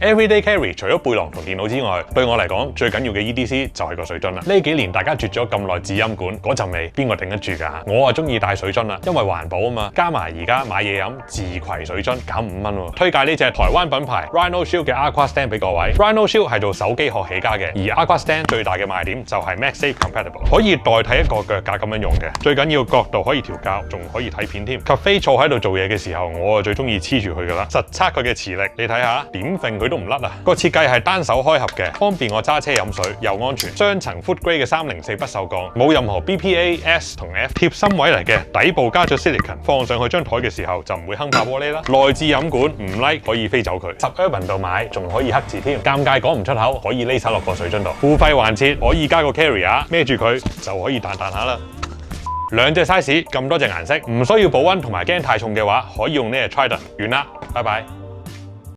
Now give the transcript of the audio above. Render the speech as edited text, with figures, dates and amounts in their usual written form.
Everyday carry 除咗背囊同電腦之外，對我嚟講最緊要嘅 EDC 就係個水樽啦。呢幾年大家啜咗咁耐紙飲管，嗰陣味邊個頂得住㗎？我啊中意帶水樽啦，因為環保啊嘛，加埋而家買嘢飲自攜水樽減5蚊喎。推介呢隻台灣品牌 Rhino Shield 嘅 Aqua Stand 俾各位。Rhino Shield 係做手機殼起家嘅，而 Aqua Stand 最大嘅賣點就係 MagSafe Compatible， 可以代替一個腳架咁樣用嘅。最緊要角度可以調校，仲可以睇片添。咖啡坐喺度做嘢嘅時候，我啊最中意黐住佢㗎啦，實測佢嘅磁力，你睇下點揈佢都唔甩啊！個設計係單手開合嘅，方便我揸車飲水，又安全。雙層 Food Grade 嘅304不鏽鋼，冇任何 BPA、S 同 F 貼心位嚟嘅，底部加咗 silicon， 放上去張台嘅時候就唔會坑爆玻璃啦。內置飲管唔 like 可以飛走佢，10urban 度買仲可以黑字添，尷尬講唔出口，可以匿手落個水樽度。付費還切，可以加個 carrier， 孭住佢就可以彈下啦。兩隻 size 咁多隻顏色，唔需要保溫同埋驚太重嘅話，可以用呢隻 Trident。完啦，拜拜。